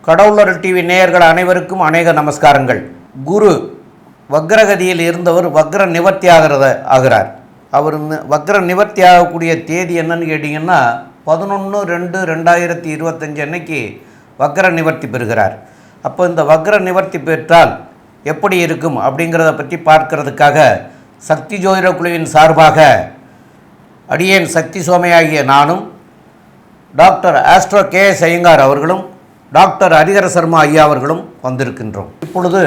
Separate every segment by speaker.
Speaker 1: கடவுளர் TV நேயர்கள் அனைவருக்கும் அநேக நமஸ்காரங்கள். குரு வக்ரகதியில் இருந்தவர் வக்ர நிவர்த்தி ஆகிறார். அவர் வக்ர நிவர்த்தி ஆகக்கூடிய தேதி என்னன்னு கேட்டிங்கன்னா 11/2/2025 அன்னைக்கு வக்ர நிவர்த்தி பெறுகிறார். அப்போ இந்த வக்ர நிவர்த்தி பெற்றால் எப்படி இருக்கும் அப்படிங்கிறத பற்றி பார்க்கறதுக்காக சக்தி ஜோதிட குழுவின் சார்பாக அடியேன் சக்தி சோமையாகிய நானும், டாக்டர் ஆஸ்ட்ரோ கே.எஸ். ஐயங்கார் அவர்களும், டாக்டர் ஹரிஹர சர்மா ஐயா அவர்களும் வந்திருக்கின்றோம். இப்பொழுது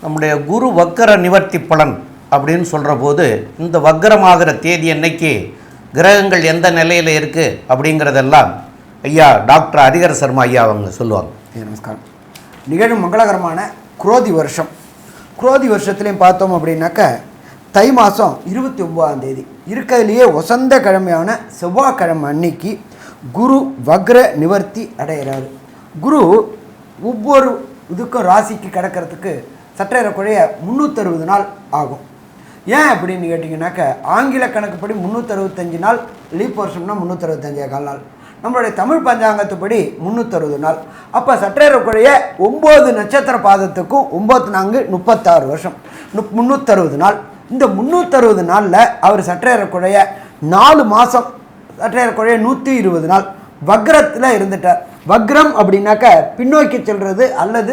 Speaker 1: நம்முடைய குரு வக்கர நிவர்த்தி பலன் அப்படின்னு சொல்கிற போது இந்த வக்கரமாகிற தேதி அன்னைக்கு கிரகங்கள் எந்த நிலையில் இருக்குது அப்படிங்கிறதெல்லாம் ஐயா டாக்டர் ஹரிஹர சர்மா ஐயா அவங்க சொல்லுவாங்க.
Speaker 2: நமஸ்காரம். நிகழும் மங்களகரமான குரோதி வருஷம். குரோதி வருஷத்துலேயும் பார்த்தோம் அப்படின்னாக்க தை மாதம் 29ஆம் தேதி இருக்கிறதுலையே வசந்த கிழமையான செவ்வாய்க்கிழமை அன்னைக்கு குரு வக்ர நிவர்த்தி அடைகிறாரு. குரு ஒவ்வொரு இதுக்கும் ராசிக்கு கிடக்கிறதுக்கு சற்றேறக்குறைய 360 நாள் ஆகும். ஏன் அப்படின்னு கேட்டிங்கனாக்க ஆங்கில கணக்குப்படி 365 நாள், லீப் வருஷம்னா 365 நாள், நம்மளுடைய தமிழ் பஞ்சாங்கத்துப்படி 360 நாள். அப்போ சற்றேறக்குறைய 9 நட்சத்திர பாதத்துக்கும் 9×4 36 வருஷம், 360 நாள். இந்த 360 நாளில் அவர் சற்றேறக்குறைய 4 மாதம், சற்றேறக்குறைய 120 நாள் வக்ரத்தில் இருந்துட்டார். வக்ரம் அப்படின்னாக்க பின்னோக்கி செல்வது அல்லது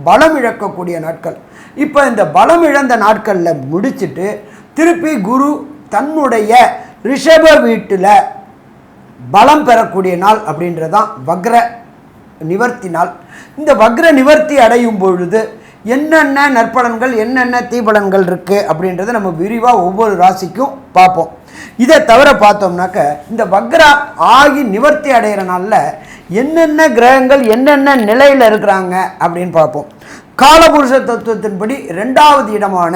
Speaker 2: பலம் இழக்கக்கூடிய நாட்கள். இப்போ இந்த பலம் இழந்த நாட்களில் முடிச்சுட்டு திருப்பி குரு தன்னுடைய ரிஷப வீட்டில் பலம் பெறக்கூடிய நாள் அப்படின்றதான் வக்ர நிவர்த்தி நாள். இந்த வக்ர நிவர்த்தி அடையும் பொழுது என்னென்ன நற்பலன்கள் என்னென்ன தீபலன்கள் இருக்குது அப்படின்றத நம்ம விரிவாக ஒவ்வொரு ராசிக்கும் பார்ப்போம். இதை தவிர பார்த்தோம்னாக்க இந்த வக்ரா ஆகி நிவர்த்தி அடைகிற நாளில் என்னென்ன கிரகங்கள் என்னென்ன நிலையில் இருக்கிறாங்க அப்படின்னு பார்ப்போம். காலபுருஷ தத்துவத்தின்படி 2வது இடமான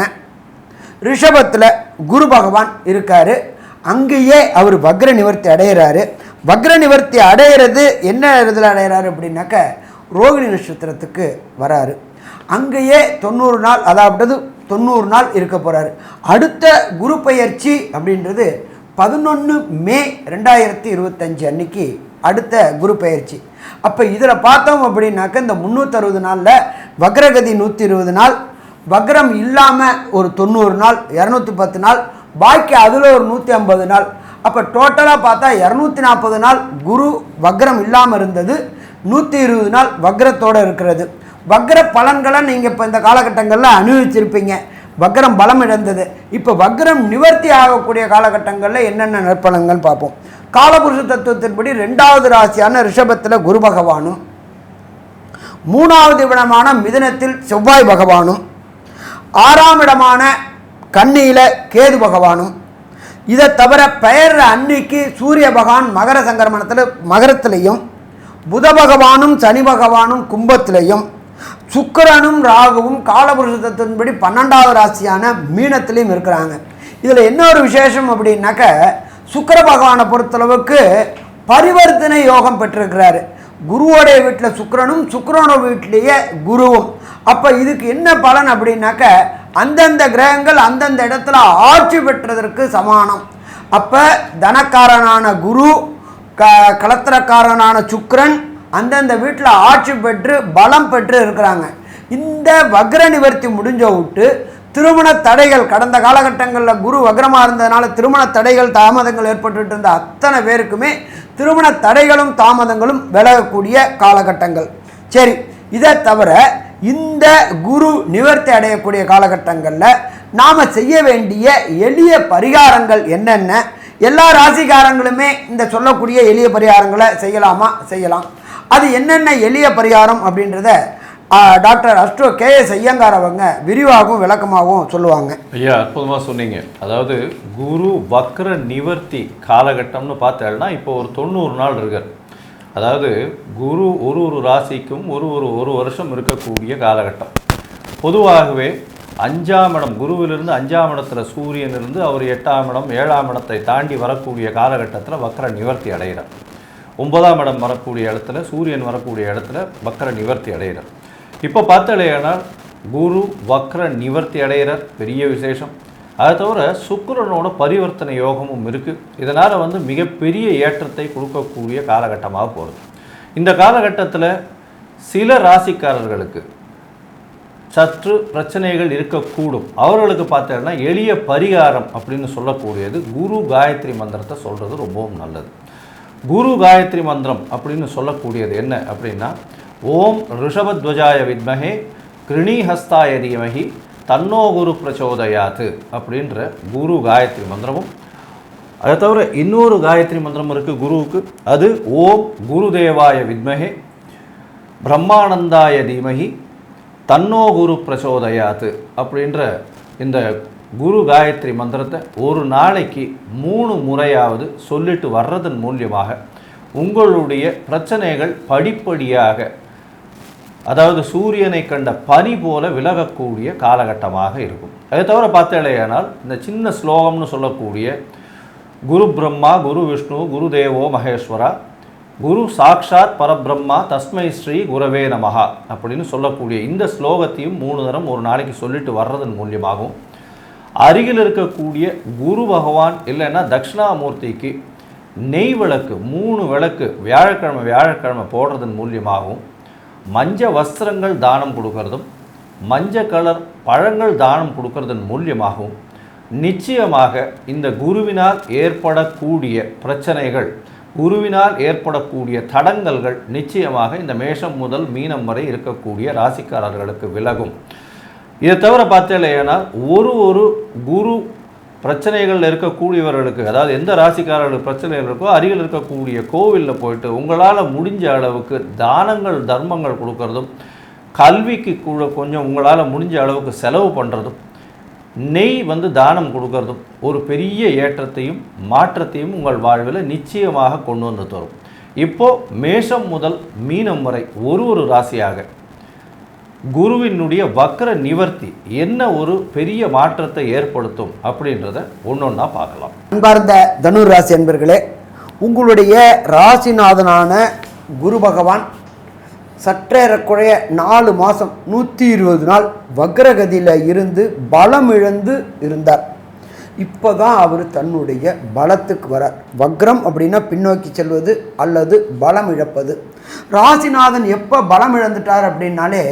Speaker 2: ரிஷபத்தில் குரு பகவான் இருக்கார். அங்கேயே அவர் வக்ர நிவர்த்தி அடைகிறாரு. வக்ர நிவர்த்தி அடைகிறது என்ன இதில் அடைகிறாரு அப்படின்னாக்க ரோகிணி நட்சத்திரத்துக்கு வராரு. அங்கேயே 90 நாள், அதாவது 90 நாள் இருக்க போகிறாரு. அடுத்த குரு பெயர்ச்சி அப்படின்றது 11 மே 2025 அன்னைக்கு அடுத்த குரு பெயர்ச்சி. அப்போ இதில் பார்த்தோம் அப்படின்னாக்க இந்த 360 நாளில் வக்ரகதி 120 நாள், வக்ரம் இல்லாமல் ஒரு 90 நாள், 210 நாள், பாக்கி அதில் ஒரு 150 நாள். அப்போ டோட்டலாக பார்த்தா 240 நாள் குரு வக்ரம் இல்லாமல் இருந்தது, 120 நாள் வக்ரத்தோடு இருக்கிறது. வக்ர பலன்களை நீங்கள் இப்போ இந்த காலகட்டங்களில் அனுபவிச்சிருப்பீங்க. வக்ரம் பலம் இழந்தது. இப்போ வக்ரம் நிவர்த்தி ஆகக்கூடிய காலகட்டங்களில் என்னென்ன நற்பலன்கள் பார்ப்போம். காலபுருஷ தத்துவத்தின்படி 2வது ராசியான ரிஷபத்தில் குரு பகவானும், 3வது இடமான மிதுனத்தில் செவ்வாய் பகவானும், 6ஆம் இடமான கன்னியில் கேது பகவானும், இதை தவிர பெயர் அன்னைக்கு சூரிய பகவான் மகர சங்கரமணத்தில் மகரத்திலையும், புத பகவானும் சனி பகவானும் கும்பத்திலையும், சுக்கிரனும் ராகுவும் காலபுருஷ தத்துவத்தின்படி 12வது ராசியான மீனத்திலையும் இருக்கிறாங்க. இதில் என்ன ஒரு விசேஷம் அப்படின்னாக்க சுக்கிர பகவானை பொறுத்தளவுக்கு பரிவர்த்தனை யோகம் பெற்றிருக்கிறாரு. குருவோடைய வீட்டில் சுக்கிரனும், சுக்கிரனோட வீட்டிலேயே குருவும். அப்போ இதுக்கு என்ன பலன் அப்படின்னாக்க அந்தந்த கிரகங்கள் அந்தந்த இடத்துல ஆட்சி பெற்றதற்கு சமானம். அப்போ தனக்காரனான குரு, கலத்திரக்காரனான சுக்கிரன் அந்தந்த வீட்டில் ஆட்சி பெற்று பலம் பெற்று இருக்கிறாங்க. இந்த வக்ர நிவர்த்தி முடிஞ்ச விட்டு திருமண தடைகள், கடந்த காலகட்டங்களில் குரு வக்ரமாக இருந்ததுனால திருமண தடைகள் தாமதங்கள் ஏற்பட்டு இருந்த அத்தனை பேருக்குமே திருமண தடைகளும் தாமதங்களும் விலகக்கூடிய காலகட்டங்கள். சரி, இதை தவிர இந்த குரு நிவர்த்தி அடையக்கூடிய காலகட்டங்களில் நாம் செய்ய வேண்டிய எளிய பரிகாரங்கள் என்னென்ன, எல்லா ராசிக்காரங்களுமே இந்த சொல்லக்கூடிய எளிய பரிகாரங்களை செய்யலாமா? செய்யலாம். அது என்னென்ன எளிய பரிகாரம் அப்படின்றத டாக்டர் ஆஸ்ட்ரோ கே.எஸ். ஐயங்கார் அவங்க விரிவாகவும் விளக்கமாகவும் சொல்லுவாங்க.
Speaker 3: ஐயா, அற்புதமாக சொன்னீங்க. அதாவது குரு வக்ர நிவர்த்தி காலகட்டம்னு பார்த்தேன்னா இப்போ ஒரு 90 நாள் இருக்கார். அதாவது குரு ஒரு ராசிக்கும் ஒரு வருஷம் இருக்கக்கூடிய காலகட்டம். பொதுவாகவே 5ஆம் இடம், குருவிலிருந்து 5ஆம் இடத்துல சூரியன் இருந்து அவர் 8ஆம் இடம் 7ஆம் இடத்தை தாண்டி வரக்கூடிய காலகட்டத்தில் வக்ர நிவர்த்தி அடைகிறார். 9ஆம் இடம் வரக்கூடிய இடத்துல சூரியன் வரக்கூடிய இடத்துல வக்ர நிவர்த்தி அடைகிறார். இப்போ பார்த்தாலேனால் குரு வக்ர நிவர்த்தி அடைகிறார், பெரிய விசேஷம். அதை தவிர சுக்கிரனோட பரிவர்த்தனை யோகமும் இருக்குது. இதனால் மிகப்பெரிய ஏற்றத்தை கொடுக்கக்கூடிய காலகட்டமாக போகிறது. இந்த காலகட்டத்தில் சில ராசிக்காரர்களுக்கு சற்று பிரச்சனைகள் இருக்கக்கூடும். அவர்களுக்கு பார்த்தீங்கன்னா எளிய பரிகாரம் அப்படின்னு சொல்லக்கூடியது குரு காயத்ரி மந்திரத்தை சொல்கிறது ரொம்பவும் நல்லது. குரு காயத்ரி மந்திரம் அப்படின்னு சொல்லக்கூடியது என்ன அப்படின்னா, ஓம் ரிஷபத்வஜாய வித்மஹே கிருணிஹஸ்தாய தீமஹி தன்னோ குரு பிரச்சோதயாத்து அப்படின்ற குரு காயத்ரி மந்திரமும், அதை தவிர இன்னொரு காயத்ரி மந்திரம் இருக்குது குருவுக்கு. அது ஓம் குருதேவாய வித்மஹே பிரம்மானந்தாய தீமஹி தன்னோ குரு பிரச்சோதயாத்து அப்படின்ற இந்த குரு காயத்ரி மந்திரத்தை ஒரு நாளைக்கு 3 முறையாவது சொல்லிட்டு வர்றதன் மூலியமாக உங்களுடைய பிரச்சனைகள் படிப்படியாக, அதாவது சூரியனை கண்ட பனி போல விலகக்கூடிய காலகட்டமாக இருக்கும். அதை தவிர பார்த்தேனால் இந்த சின்ன ஸ்லோகம்னு சொல்லக்கூடிய குரு பிரம்மா குரு விஷ்ணு குரு தேவோ மகேஸ்வரா குரு சாக்ஷாத் பரபிரம்மா தஸ்மை ஸ்ரீ குரவே நமஹா அப்படின்னு சொல்லக்கூடிய இந்த ஸ்லோகத்தையும் 3 தரம் ஒரு நாளைக்கு சொல்லிட்டு வர்றதன் மூலியமாகவும், அருகில் இருக்கக்கூடிய குரு பகவான் இல்லைன்னா தட்சிணாமூர்த்திக்கு நெய் விளக்கு 3 விளக்கு வியாழக்கிழமை போடுறதன் மூலியமாகவும், மஞ்ச வஸ்திரங்கள் தானம் கொடுக்கறதும் மஞ்சள் கலர் பழங்கள் தானம் கொடுக்கறதன் மூலியமாகவும் நிச்சயமாக இந்த குருவினால் ஏற்படக்கூடிய பிரச்சனைகள், குருவினால் ஏற்படக்கூடிய தடங்கல்கள் நிச்சயமாக இந்த மேஷம் முதல் மீனம் வரை இருக்கக்கூடிய ராசிக்காரர்களுக்கு விலகும். இதை தவிர பார்த்தேன்னா ஒரு குரு பிரச்சனைகள் இருக்கக்கூடியவர்களுக்கு, அதாவது எந்த ராசிக்காரர்களுக்கு பிரச்சனைகள் இருக்கோ அருகில் இருக்கக்கூடிய கோவிலில் போயிட்டு உங்களால் முடிஞ்ச அளவுக்கு தானங்கள் தர்மங்கள் கொடுக்கறதும், கல்விக்கு கூட கொஞ்சம் உங்களால் முடிஞ்ச அளவுக்கு செலவு பண்ணுறதும், நெய் தானம் கொடுக்கறதும் ஒரு பெரிய ஏற்றத்தையும் மாற்றத்தையும் உங்கள் வாழ்வில் நிச்சயமாக கொண்டு வந்து தரும். இப்போது மேஷம் முதல் மீனம் வரை ஒரு ராசியாக குருவினுடைய வக்ர நிவர்த்தி என்ன ஒரு பெரிய மாற்றத்தை ஏற்படுத்தும் அப்படின்றத ஒன்றொன்னா பார்க்கலாம்.
Speaker 2: அன்பார்ந்த தனுர் ராசி அன்பர்களே, உங்களுடைய ராசிநாதனான குரு பகவான் சற்றேறக்குறைய 4 மாதம் 120 நாள் வக்ரகதியில் இருந்து பலம் இழந்து இருந்தார். இப்போ தான் அவர் தன்னுடைய பலத்துக்கு வரார். வக்ரம் அப்படின்னா பின்னோக்கி செல்வது அல்லது பலம் இழப்பது. ராசிநாதன் எப்போ பலம் இழந்துட்டார் அப்படின்னாலே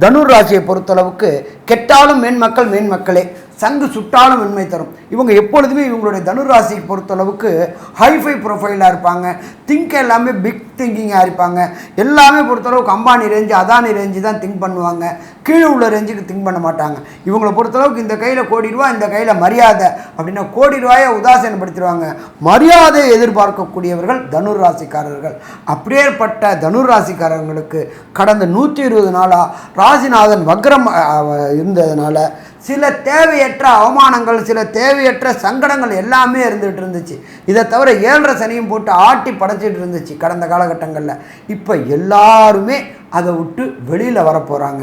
Speaker 2: தனுர் ராசியை பொறுத்தளவுக்கு கெட்டாலும் மேன்மக்களே, சங்கு சுட்டாலும் வெண்மை தரும். இவங்க எப்பொழுதுமே இவங்களுடைய தனுர் ராசியை பொறுத்தளவுக்கு ஹைஃபை ப்ரொஃபைலாக இருப்பாங்க. திங்க் எல்லாமே பிக் திங்கிங்காக இருப்பாங்க. எல்லாமே பொறுத்தளவுக்கு அம்பானி ரேஞ்சு அதானி ரேஞ்சு தான் திங்க் பண்ணுவாங்க. கீழே உள்ள ரேஞ்சுக்கு திங்க் பண்ண மாட்டாங்க. இவங்களை பொறுத்தளவுக்கு இந்த கையில் கோடி ரூபா, இந்த கையில் மரியாதை அப்படின்னா கோடி ரூபாயை உதாசீனப்படுத்திடுவாங்க. மரியாதையை எதிர்பார்க்கக்கூடியவர்கள் தனுர் ராசிக்காரர்கள். அப்படியேற்பட்ட தனுர் ராசிக்காரர்களுக்கு கடந்த 120 நாளாக ராசிநாதன் வக்ரம் இருந்ததுனால சில தேவையற்ற அவமானங்கள், சில தேவையற்ற சங்கடங்கள் எல்லாமே இருந்துகிட்டு. இதை தவிர 7.5 சனியும் போட்டு ஆட்டி படைச்சிட்டு இருந்துச்சு கடந்த காலகட்டங்களில். இப்போ எல்லாருமே அதை விட்டு வெளியில் வரப்போகிறாங்க.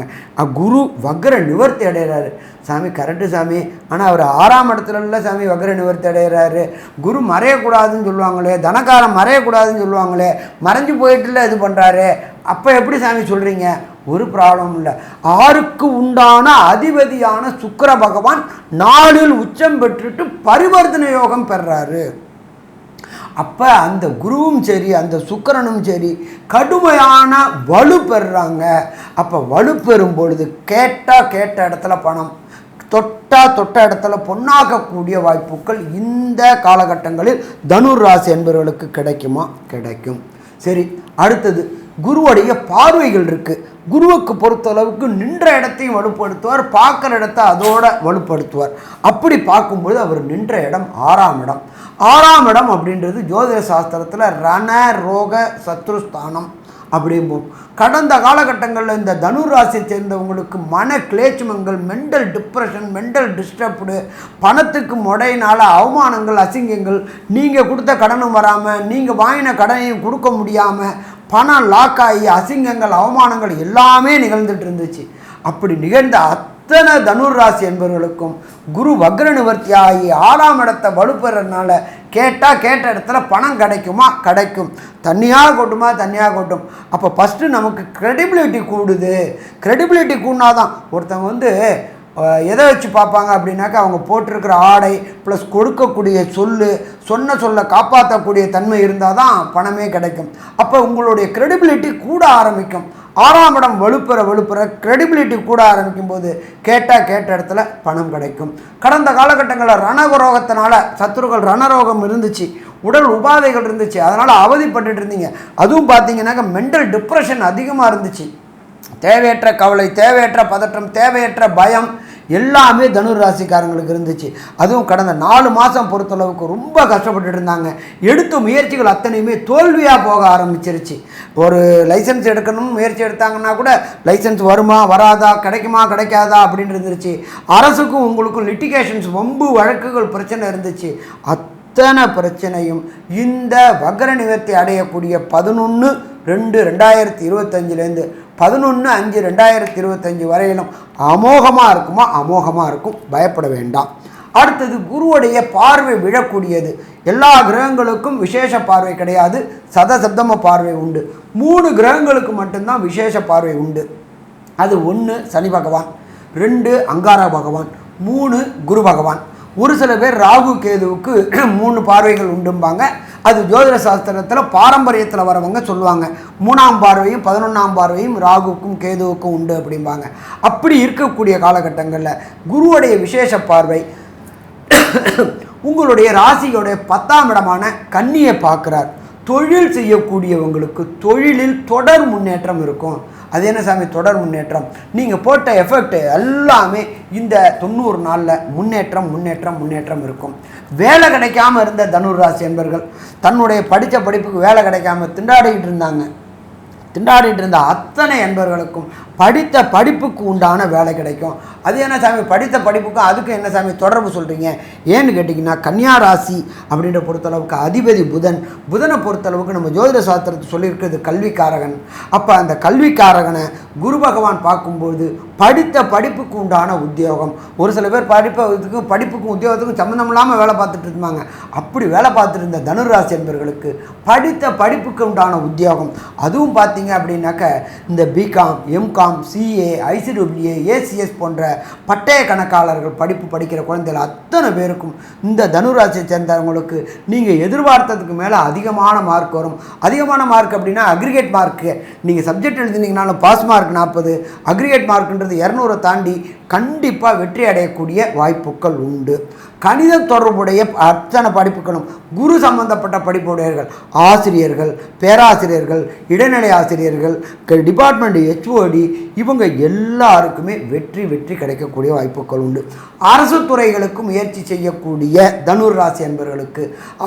Speaker 2: குரு வக்ர நிவர்த்தி அடைகிறாரு. சாமி கரெக்டு சாமி, ஆனால் அவர் 6ஆம் இடத்துல இல்லை சாமி வக்ர நிவர்த்தி அடைகிறாரு. குரு மறையக்கூடாதுன்னு சொல்லுவாங்களே, தனக்காரம் மறையக்கூடாதுன்னு சொல்லுவாங்களே, மறைஞ்சு போயிட்டுல இது பண்ணுறாரு. அப்போ எப்படி சாமி சொல்கிறீங்க? ஒரு ப்ராப்ளம் இல்லை. 6க்கு உண்டான அதிபதியான சுக்கிர பகவான் 4இல் உச்சம் பெற்றுட்டு பரிவர்த்தனை யோகம் பெறாரு. அப்போ அந்த குருவும் சரி அந்த சுக்கிரனும் சரி கடுமையான வலு பெறுறாங்க. அப்போ வலு பெறும் பொழுது கேட்ட இடத்துல பணம், தொட்ட இடத்துல பொன்னாக்கக்கூடிய வாய்ப்புகள் இந்த காலகட்டங்களில் தனுர் ராசி என்பவர்களுக்கு கிடைக்குமா? கிடைக்கும். சரி, அடுத்தது குருவுடைய பார்வைகள் இருக்குது. குருவுக்கு பொறுத்தளவுக்கு நின்ற இடத்தையும் வலுப்படுத்துவார், பார்க்குற இடத்த அதோட வலுப்படுத்துவார். அப்படி பார்க்கும்பொழுது அவர் நின்ற இடம் 6ஆம் இடம். 6ஆம் இடம் அப்படின்றது ஜோதிட சாஸ்திரத்தில் ரண ரோக சத்ருஸ்தானம் அப்படிம்போம். கடந்த காலகட்டங்களில் இந்த தனுர் ராசியை சேர்ந்தவங்களுக்கு மன கிளேச்சமங்கள், மென்டல் டிப்ரெஷன், மென்டல் டிஸ்டர்ப்டு, பணத்துக்கு முடையினால் அவமானங்கள், அசிங்கங்கள், நீங்கள் கொடுத்த கடனும் வராமல் நீங்கள் வாங்கின கடனையும் கொடுக்க முடியாமல் பணம் லாக் ஆகி அசிங்கங்கள், அவமானங்கள் எல்லாமே நிகழ்ந்துட்டு இருந்துச்சு. அப்படி நிகழ்ந்த அத்தனை தனுர் ராசி என்பவர்களுக்கும் குரு வக்ர நிவர்த்தி ஆகி 6ஆம் இடத்தை வலுப்பெறதுனால கேட்ட இடத்துல பணம் கிடைக்குமா? கிடைக்கும். தண்ணியாக கொட்டும். அப்போ ஃபஸ்ட்டு நமக்கு க்ரெடிபிலிட்டி கூடுது. க்ரெடிபிலிட்டி கூடினாதான் ஒருத்தவங்க எதை வச்சு பார்ப்பாங்க அப்படின்னாக்கா அவங்க போட்டிருக்கிற ஆடை ப்ளஸ் கொடுக்கக்கூடிய சொல்ல காப்பாற்றக்கூடிய தன்மை இருந்தால் தான் பணமே கிடைக்கும். அப்போ உங்களுடைய க்ரெடிபிலிட்டி கூட ஆரம்பிக்கும். 6ஆம் இடம் வலுப்பெற கிரெடிபிலிட்டி கூட ஆரம்பிக்கும் போது கேட்ட இடத்துல பணம் கிடைக்கும். கடந்த காலகட்டங்களில் ரணரோகத்தினால சத்துருக்கள் ரணரோகம் இருந்துச்சு, உடல் உபாதைகள் இருந்துச்சு, அதனால் அவதிப்பட்டு இருந்தீங்க. அதுவும் பார்த்தீங்கன்னாக்க மென்டல் டிப்ரெஷன் அதிகமாக இருந்துச்சு. தேவையற்ற கவலை, தேவையற்ற பதற்றம், தேவையற்ற பயம் எல்லாமே தனுர் ராசிக்காரங்களுக்கு இருந்துச்சு. அதுவும் கடந்த 4 மாதம் பொறுத்தளவுக்கு ரொம்ப கஷ்டப்பட்டு இருந்தாங்க. எடுத்த முயற்சிகள் அத்தனையுமே தோல்வியாக போக ஆரம்பிச்சிருச்சு. ஒரு லைசன்ஸ் எடுக்கணும்னு முயற்சி எடுத்தாங்கன்னா கூட லைசன்ஸ் வருமா வராதா, கிடைக்குமா கிடைக்காதா அப்படின்னு இருந்துருச்சு. அரசுக்கும் உங்களுக்கும் லிட்டிகேஷன்ஸ், வம்பு வழக்குகள் பிரச்சனை இருந்துச்சு. அத்தனை பிரச்சனையும் இந்த வக்ர நிவர்த்தி அடையக்கூடிய 11/2/2025 11/5/2025 வரையிலும் அமோகமாக இருக்குமா? அமோகமாக இருக்கும், பயப்பட வேண்டாம். அடுத்தது குருவுடைய பார்வை விழக்கூடியது. எல்லா கிரகங்களுக்கும் விசேஷ பார்வை கிடையாது, சதசப்தம பார்வை உண்டு. 3 கிரகங்களுக்கு மட்டும்தான் விசேஷ பார்வை உண்டு. அது 1 சனி பகவான், 2 அங்கார பகவான், 3 குரு பகவான். ஒரு சில பேர் ராகு கேதுவுக்கு 3 பார்வைகள் உண்டும்பாங்க. அது ஜோதிட சாஸ்திரத்தில் பாரம்பரியத்தில் வரவங்க சொல்லுவாங்க. 3ஆம் பார்வையும் 11ஆம் பார்வையும் ராகுக்கும் கேதுவுக்கும் உண்டு அப்படிம்பாங்க. அப்படி இருக்கக்கூடிய காலகட்டங்களில் குருவுடைய விசேஷ பார்வை உங்களுடைய ராசியோடைய 10ஆம் இடமான கன்னியை பார்க்குறார். தொழில் செய்யக்கூடியவங்களுக்கு தொழிலில் தொடர் முன்னேற்றம் இருக்கும். அது என்ன சாமி தொடர் முன்னேற்றம்? நீங்கள் போட்ட எஃபெக்ட் எல்லாமே இந்த 90 நாளில் முன்னேற்றம் இருக்கும். வேலை கிடைக்காம இருந்த தனுர் ராசி என்பர்கள் தன்னுடைய படித்த படிப்புக்கு வேலை கிடைக்காம திண்டாடிக்கிட்டு இருந்த அத்தனை என்பவர்களுக்கும் படித்த படிப்புக்கு உண்டான வேலை கிடைக்கும். அது என்ன சாமி படித்த படிப்புக்கும் அதுக்கும் என்ன சாமி தொடர்பு சொல்கிறீங்க? ஏன்னு கேட்டிங்கன்னா கன்னியா ராசி அப்படின்ற பொறுத்தளவுக்கு அதிபதி புதனை பொறுத்தளவுக்கு நம்ம ஜோதிட சாஸ்திரத்தை சொல்லியிருக்கிறது கல்விக்காரகன். அப்போ அந்த கல்விக்காரகனை குரு பகவான் பார்க்கும்போது படித்த படிப்புக்கு உண்டான உத்தியோகம். ஒரு சில பேர் படிப்புக்கும் உத்தியோகத்துக்கும் சம்மந்தம் இல்லாமல் வேலை பார்த்துட்டு இருந்தாங்க. அப்படி வேலை பார்த்துட்டு இருந்த தனுராசி என்பவர்களுக்கு படித்த படிப்புக்கு உண்டான உத்தியோகம். அதுவும் பார்த்தீங்க அப்படின்னாக்க இந்த BCom, MCom, CA, ICWA, ACS போன்ற பட்டய கணக்காளர்கள் படிக்கிற குழந்தைகள் அத்தனை பேருக்கும் இந்த தனுராசியை சேர்ந்தவங்களுக்கு நீங்கள் எதிர்பார்த்ததுக்கு மேலே அதிகமான மார்க் வரும். அதிகமான மார்க் அப்படின்னா அக்ரிகேட் மார்க்கு. நீங்கள் சப்ஜெக்ட் எழுதினீங்கனாலும் பாஸ் மார்க் 40, அக்ரிகேட் மார்க்குன்றது 200 தாண்டி கண்டிப்பாக வெற்றி அடையக்கூடிய வாய்ப்புகள் உண்டு. கணித தொடர்புடைய அத்தனை படிப்புகளும் குரு சம்பந்தப்பட்ட படிப்புடையவர்கள், ஆசிரியர்கள், பேராசிரியர்கள், இடைநிலை ஆசிரியர்கள், டிபார்ட்மெண்ட் ஹெச்ஓடி இவங்க எல்லாருக்குமே வெற்றி கிடைக்கக்கூடிய வாய்ப்புகள் உண்டு. அரசு துறைகளுக்கு முயற்சி செய்யக்கூடிய தனுர் ராசி என்பவர்களுக்கு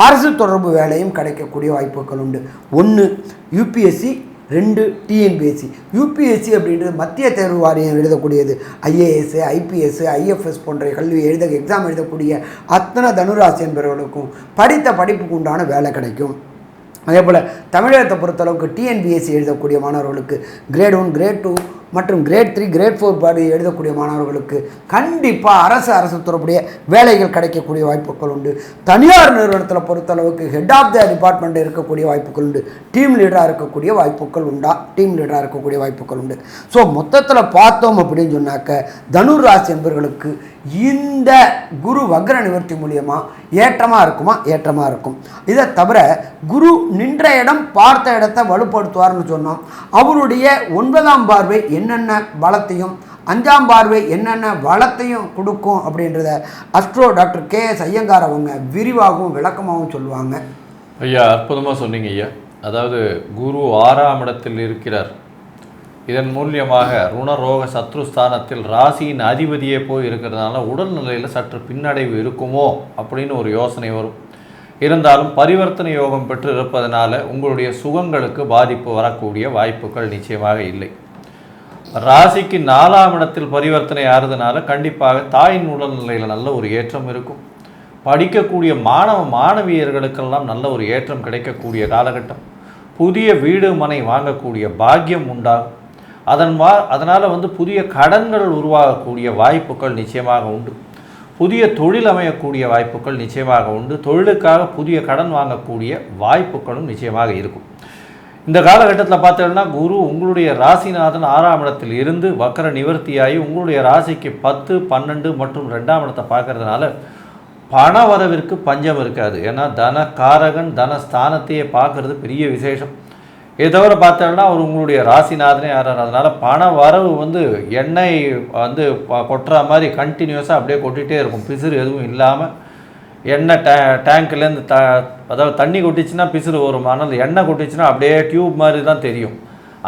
Speaker 2: அரசு தொடர்பு வேலையும் கிடைக்கக்கூடிய வாய்ப்புகள் உண்டு. 1 யூபிஎஸ்சி, 2 டிஎன்பிஎஸ்சி. யூபிஎஸ்சி அப்படின்றது மத்திய தேர்வு வாரியம் எழுதக்கூடியது. ஐஏஎஸ், ஐபிஎஸ், ஐஎஃப்எஸ் போன்ற எக்ஸாம் எழுதக்கூடிய அத்தனை தனுராசி என்பவர்களுக்கும் படித்த படிப்புக்கு உண்டான வேலை கிடைக்கும். அதே போல் தமிழகத்தை பொறுத்தளவுக்கு டிஎன்பிஎஸ்சி எழுதக்கூடிய மாணவர்களுக்கு கிரேட் 1, கிரேட் 2 மற்றும் கிரேட் 3, கிரேட் 4 பாடி எழுதக்கூடிய மாணவர்களுக்கு கண்டிப்பாக அரசு தொடர்புடைய வேலைகள் கிடைக்கக்கூடிய வாய்ப்புகள் உண்டு. தனியார் நிறுவனத்தில் பொறுத்தளவுக்கு ஹெட் ஆஃப் த டிபார்ட்மெண்ட் இருக்கக்கூடிய வாய்ப்புகள் உண்டு. டீம் லீடராக இருக்கக்கூடிய வாய்ப்புகள் உண்டு. ஸோ மொத்தத்தில் பார்த்தோம் அப்படின்னு சொன்னாக்க தனுர் ராசி என்பவர்களுக்கு இந்த குரு வக்ர நிவர்த்தி மூலியமாக ஏற்றமாக இருக்குமா? ஏற்றமாக இருக்கும். இதை தவிர குரு நின்ற இடம் பார்த்த இடத்தை வலுப்படுத்துவார்னு சொன்னோம். அவருடைய 9ஆம் பார்வை என்னென்ன பலத்தையும் 5ஆம் பார்வை என்னென்ன வளத்தையும் கொடுக்கும் அப்படின்றத அஸ்ட்ரோ டாக்டர் KS ஐயங்கார் அவங்க விரிவாகவும் விளக்கமாகவும் சொல்லுவாங்க.
Speaker 3: ஐயா அற்புதமாக சொன்னீங்க ஐயா. அதாவது குரு 6ஆம் இடத்தில் இருக்கிறார். இதன் மூலியமாக ருணரோக சத்ருஸ்தானத்தில் ராசியின் அதிபதியே போய் இருக்கிறதுனால உடல்நிலையில் சற்று பின்னடைவு இருக்குமோ அப்படின்னு ஒரு யோசனை வரும். இருந்தாலும் பரிவர்த்தனை யோகம் பெற்று இருப்பதனால உங்களுடைய சுகங்களுக்கு பாதிப்பு வரக்கூடிய வாய்ப்புகள் நிச்சயமாக இல்லை. ராசிக்கு 4ஆம் இடத்தில் பரிவர்த்தனை ஆறுறதுனால கண்டிப்பாக தாயின் உடல்நிலையில் நல்ல ஒரு ஏற்றம் இருக்கும். படிக்கக்கூடிய மாணவியர்களுக்கெல்லாம் நல்ல ஒரு ஏற்றம் கிடைக்கக்கூடிய காலகட்டம். புதிய வீடு மனை வாங்கக்கூடிய பாக்கியம் உண்டாகும். அதனால் புதிய கடன்கள் உருவாகக்கூடிய வாய்ப்புகள் நிச்சயமாக உண்டு. புதிய தொழில் அமையக்கூடிய வாய்ப்புகள் நிச்சயமாக உண்டு. தொழிலுக்காக புதிய கடன் வாங்கக்கூடிய வாய்ப்புகளும் நிச்சயமாக இருக்கும். இந்த காலகட்டத்தில் பார்த்தீங்கன்னா குரு உங்களுடைய ராசிநாதன் 6ஆம் இடத்தில் இருந்து வக்கர நிவர்த்தியாகி உங்களுடைய ராசிக்கு 10, 12 மற்றும் 2ஆம் இடத்தை பார்க்கறதுனால பண வரவிற்கு பஞ்சம் இருக்காது. ஏன்னா தன காரகன் தனஸ்தானத்தையே பார்க்கறது பெரிய விசேஷம். இதை தவிர பார்த்தோம்னா அவர் உங்களுடைய ராசிநாதனே ஆறார். அதனால் பண வரவு வந்து எண்ணெய் வந்து கொட்டுற மாதிரி கண்டினியூஸாக அப்படியே கொட்டிகிட்டே இருக்கும், பிசுறு எதுவும் இல்லாமல். எண்ணெய் டேங்க்லேருந்து அதாவது தண்ணி கொட்டிச்சுன்னா பிசுறு வரும், ஆனால் எண்ணெய் கொட்டிச்சுன்னா அப்படியே டியூப் மாதிரி தான் தெரியும்.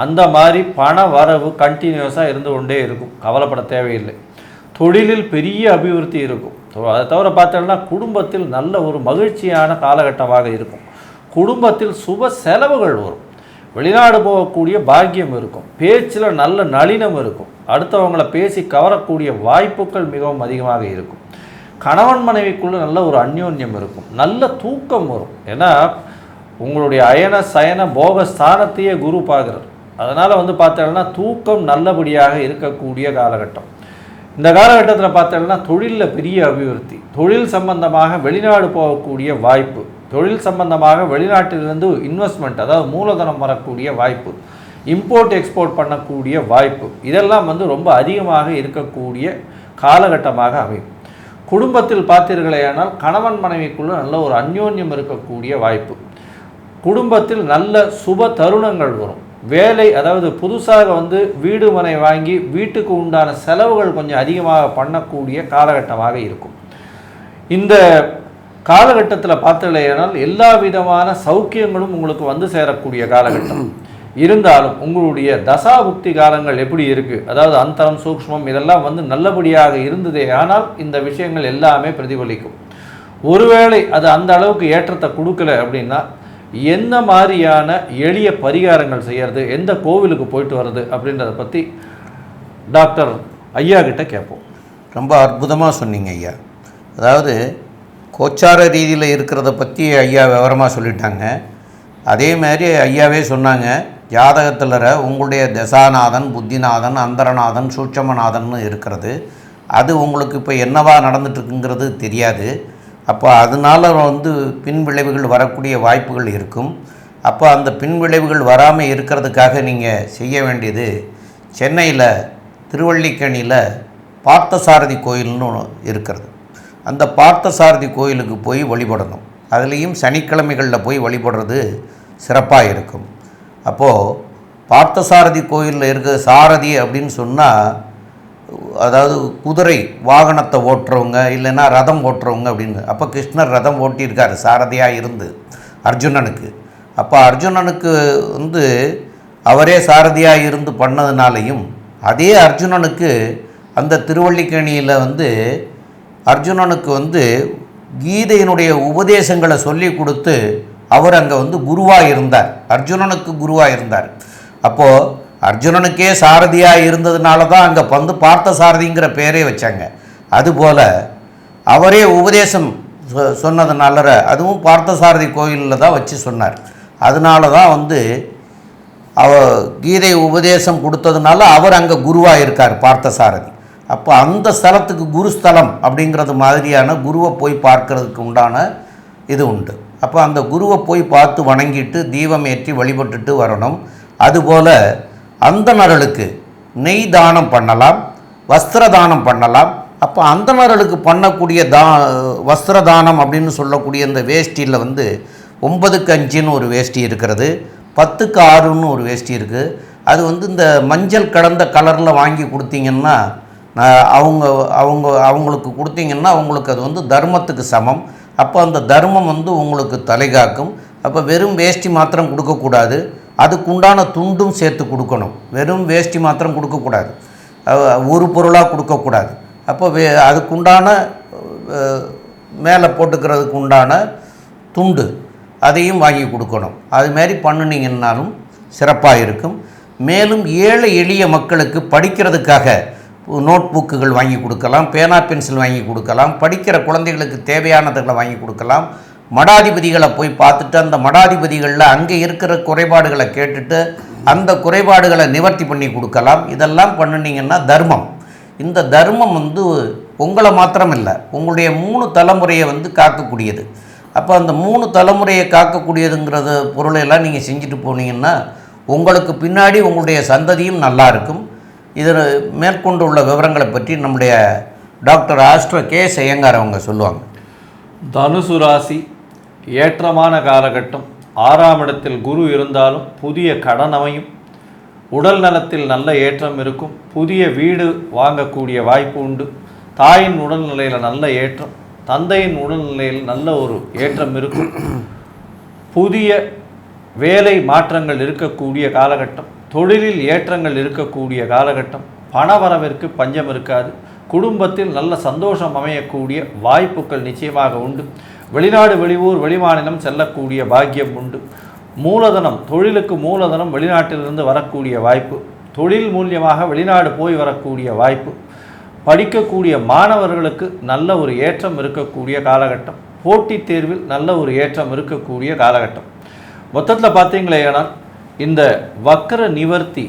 Speaker 3: அந்த மாதிரி பண வரவு கண்டினியூஸாக இருந்து கொண்டே இருக்கும், கவலைப்பட தேவையில்லை. தொழிலில் பெரிய அபிவிருத்தி இருக்கும். அதை தவிர பார்த்தோம்னா குடும்பத்தில் நல்ல ஒரு மகிழ்ச்சியான காலகட்டமாக இருக்கும். குடும்பத்தில் சுப செலவுகள் வரும், வெளிநாடு போகக்கூடிய பாக்கியம் இருக்கும், பேச்சில் நல்ல நளினம் இருக்கும், அடுத்தவங்களை பேசி கவரக்கூடிய வாய்ப்புகள் மிகவும் அதிகமாக இருக்கும். கணவன் மனைவிக்குள்ள நல்ல ஒரு அந்யோன்யம் இருக்கும், நல்ல தூக்கம் வரும். ஏன்னா உங்களுடைய அயன சயன போக ஸ்தானத்தையே குரு பார்க்குறார். அதனால் வந்து பார்த்தோம்னா தூக்கம் நல்லபடியாக இருக்கக்கூடிய காலகட்டம். இந்த காலகட்டத்தில் பார்த்தோம்னா தொழிலில் பெரிய அபிவிருத்தி, தொழில் சம்பந்தமாக வெளிநாடு போகக்கூடிய வாய்ப்பு, தொழில் சம்பந்தமாக வெளிநாட்டிலிருந்து இன்வெஸ்ட்மெண்ட் அதாவது மூலதனம் வரக்கூடிய வாய்ப்பு, இம்போர்ட் எக்ஸ்போர்ட் பண்ணக்கூடிய வாய்ப்பு, இதெல்லாம் வந்து ரொம்ப அதிகமாக இருக்கக்கூடிய காலகட்டமாக அமையும். குடும்பத்தில் பார்த்தீர்களேயானால் கணவன் மனைவிக்குள்ள நல்ல ஒரு அந்யோன்யம் இருக்கக்கூடிய வாய்ப்பு, குடும்பத்தில் நல்ல சுப தருணங்கள் வரும். வேலை அதாவது புதுசாக வந்து வீடு மனை வாங்கி வீட்டுக்கு உண்டான செலவுகள் கொஞ்சம் அதிகமாக பண்ணக்கூடிய காலகட்டமாக இருக்கும். இந்த காலகட்டத்தில் பார்த்தீங்களேனால் எல்லா விதமான சௌக்கியங்களும் உங்களுக்கு வந்து சேரக்கூடிய காலகட்டம். இருந்தாலும் உங்களுடைய தசாபுக்தி காலங்கள் எப்படி இருக்குது, அதாவது அந்தரம் சூக்ஷ்மம் இதெல்லாம் வந்து நல்லபடியாக இருந்ததே ஆனால் இந்த விஷயங்கள் எல்லாமே பிரதிபலிக்கும். ஒருவேளை அது அந்த அளவுக்கு ஏற்றத்தை கொடுக்கல அப்படின்னா என்ன மாதிரியான எளிய பரிகாரங்கள் செய்கிறது, எந்த கோவிலுக்கு போயிட்டு வர்றது அப்படின்றத பற்றி டாக்டர் ஐயா கிட்ட கேட்போம்.
Speaker 1: ரொம்ப அற்புதமாக சொன்னீங்க ஐயா. அதாவது கோச்சார ரீதியில் இருக்கிறத பற்றி ஐயா விவரமாக சொல்லிட்டாங்க. அதே மாதிரி ஐயாவே சொன்னாங்க, ஜாதகத்தில் உங்களுடைய தசாநாதன், புத்திநாதன், அந்தரநாதன், சூட்சமநாதன் இருக்கிறது. அது உங்களுக்கு இப்போ என்னவா நடந்துட்டுருக்குங்கிறது தெரியாது. அப்போ அதனால் வந்து பின் விளைவுகள் வரக்கூடிய வாய்ப்புகள் இருக்கும். அப்போ அந்த பின் விளைவுகள் வராமல் இருக்கிறதுக்காக நீங்கள் செய்ய வேண்டியது, சென்னையில் திருவல்லிக்கேணியில் பார்த்தசாரதி கோயில்னு இருக்கிறது. அந்த பார்த்தசாரதி கோயிலுக்கு போய் வழிபடணும். அதுலேயும் சனிக்கிழமைகளில் போய் வழிபடுறது சிறப்பாக இருக்கும். அப்போது பார்த்தசாரதி கோயிலில் இருக்கிற சாரதி அப்படின்னு சொன்னால், அதாவது குதிரை வாகனத்தை ஓட்டுறவங்க இல்லைன்னா ரதம் ஓட்டுறவங்க அப்படின்னு. அப்போ கிருஷ்ணர் ரதம் ஓட்டியிருக்கார் சாரதியாக இருந்து அர்ஜுனனுக்கு. அப்போ அர்ஜுனனுக்கு வந்து அவரே சாரதியாக இருந்து பண்ணதுனாலையும், அதே அர்ஜுனனுக்கு அந்த திருவல்லிக்கேணியில் வந்து அர்ஜுனனுக்கு வந்து கீதையினுடைய உபதேசங்களை சொல்லி கொடுத்து அவர் அங்கே வந்து குருவாக இருந்தார், அர்ஜுனனுக்கு குருவாக இருந்தார். அப்போது அர்ஜுனனுக்கே சாரதியாக இருந்ததுனால தான் அங்கே வந்து பார்த்த சாரதிங்கிற பேரே வச்சாங்க. அதுபோல் அவரே உபதேசம் சொன்னதுனால அதுவும் பார்த்த சாரதி கோயிலில் தான் வச்சு சொன்னார். அதனால தான் வந்து கீதை உபதேசம் கொடுத்ததுனால அவர் அங்கே குருவாக இருக்கார் பார்த்த சாரதி. அப்போ அந்த ஸ்தலத்துக்கு குருஸ்தலம் அப்படிங்கிறது மாதிரியான குருவை போய் பார்க்கறதுக்கு உண்டான இது உண்டு. அப்போ அந்த குருவை போய் பார்த்து வணங்கிட்டு தீபம் ஏற்றி வழிபட்டுட்டு வரணும். அதுபோல் அந்தணர்களுக்கு நெய் தானம் பண்ணலாம், வஸ்திர தானம் பண்ணலாம். அப்போ அந்தணர்களுக்கு பண்ணக்கூடிய வஸ்திர தானம் அப்படின்னு சொல்லக்கூடிய இந்த வேஷ்டியில் வந்து 9க்கு 5ன்னு ஒரு வேஷ்டி இருக்கிறது, 10க்கு 6ன்னு ஒரு வேஷ்டி இருக்குது. அது வந்து இந்த மஞ்சள் கலந்த கலரில் வாங்கி கொடுத்தீங்கன்னா அவங்களுக்கு கொடுத்தீங்கன்னா அவங்களுக்கு அது வந்து தர்மத்துக்கு சமம். அப்போ அந்த தர்மம் வந்து உங்களுக்கு தலைகாக்கும். அப்போ வெறும் வேஷ்டி மாத்திரம் கொடுக்கக்கூடாது, அதுக்குண்டான துண்டும் சேர்த்து கொடுக்கணும். வெறும் வேஷ்டி மாத்திரம் கொடுக்கக்கூடாது, ஒரு பொருளாக கொடுக்கக்கூடாது. அப்போ அதுக்குண்டான மேலே போட்டுக்கிறதுக்கு உண்டான துண்டு அதையும் வாங்கி கொடுக்கணும். அதுமாரி பண்ணினீங்கன்னாலும் சிறப்பாக இருக்கும். மேலும் ஏழை எளிய மக்களுக்கு படிக்கிறதுக்காக நோட் புக்குகள் வாங்கி கொடுக்கலாம், பேனா பென்சில் வாங்கி கொடுக்கலாம், படிக்கிற குழந்தைகளுக்கு தேவையானதுகளை வாங்கி கொடுக்கலாம். மடாதிபதிகளை போய் பார்த்துட்டு அந்த மடாதிபதிகளில் அங்கே இருக்கிற குறைபாடுகளை கேட்டுட்டு அந்த குறைபாடுகளை நிவர்த்தி பண்ணி கொடுக்கலாம். இதெல்லாம் பண்ணினீங்கன்னா தர்மம். இந்த தர்மம் வந்து உங்களை மாத்திரம் இல்லை, உங்களுடைய 3 தலைமுறையை வந்து காக்கக்கூடியது. அப்போ அந்த 3 தலைமுறையை காக்கக்கூடியதுங்கிறது பொருளையெல்லாம் நீங்கள் செஞ்சுட்டு போனீங்கன்னா உங்களுக்கு பின்னாடி உங்களுடைய சந்ததியும் நல்லா இருக்கும். இதில் மேற்கொண்டு உள்ள விவரங்களை பற்றி நம்முடைய டாக்டர் ஆஸ்ட்ரோ கே.எஸ். ஐயங்கார் அவங்க சொல்லுவாங்க.
Speaker 3: தனுசு ராசி ஏற்றமான காலகட்டம், 6ஆம் இடத்தில் குரு இருந்தாலும் புதிய கடன் அமையும். உடல் நலத்தில் நல்ல ஏற்றம் இருக்கும். புதிய வீடு வாங்கக்கூடிய வாய்ப்பு உண்டு. தாயின் உடல்நிலையில் நல்ல ஏற்றம், தந்தையின் உடல்நிலையில் நல்ல ஒரு ஏற்றம் இருக்கும். புதிய வேலை மாற்றங்கள் இருக்கக்கூடிய காலகட்டம், தொழிலில் ஏற்றங்கள் இருக்கக்கூடிய காலகட்டம். பணவரவிற்கு பஞ்சம் இருக்காது. குடும்பத்தில் நல்ல சந்தோஷம் அமையக்கூடிய வாய்ப்புகள் நிச்சயமாக உண்டு. வெளிநாடு, வெளியூர், வெளிமாநிலம் செல்லக்கூடிய பாக்கியம் உண்டு. மூலதனம், தொழிலுக்கு மூலதனம் வெளிநாட்டிலிருந்து வரக்கூடிய வாய்ப்பு. தொழில் மூலியமாக வெளிநாடு போய் வரக்கூடிய வாய்ப்பு. படிக்கக்கூடிய மாணவர்களுக்கு நல்ல ஒரு ஏற்றம் இருக்கக்கூடிய காலகட்டம். போட்டித் தேர்வில் நல்ல ஒரு ஏற்றம் இருக்கக்கூடிய காலகட்டம். மொத்தத்தில் பார்த்தீங்களேனால் இந்த வக்ர நிவர்த்தி,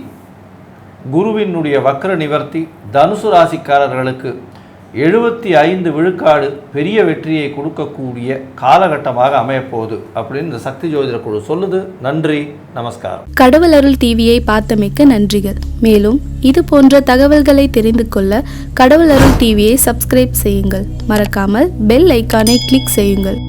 Speaker 3: குருவினுடைய வக்ர நிவர்த்தி தனுசு ராசிக்காரர்களுக்கு 75 விழுக்காடு பெரிய வெற்றியை கொடுக்கக்கூடிய காலகட்டமாக அமையப்போகுது அப்படின்னு இந்த சக்தி ஜோதிட குழு சொல்லுது. நன்றி, நமஸ்காரம்.
Speaker 4: கடவுள் அருள் டிவியை பார்த்தமைக்க நன்றிகள். மேலும் இது போன்ற தகவல்களை தெரிந்து கொள்ள கடவுள் அருள் டிவியை சப்ஸ்கிரைப் செய்யுங்கள். மறக்காமல் பெல் ஐக்கானை கிளிக் செய்யுங்கள்.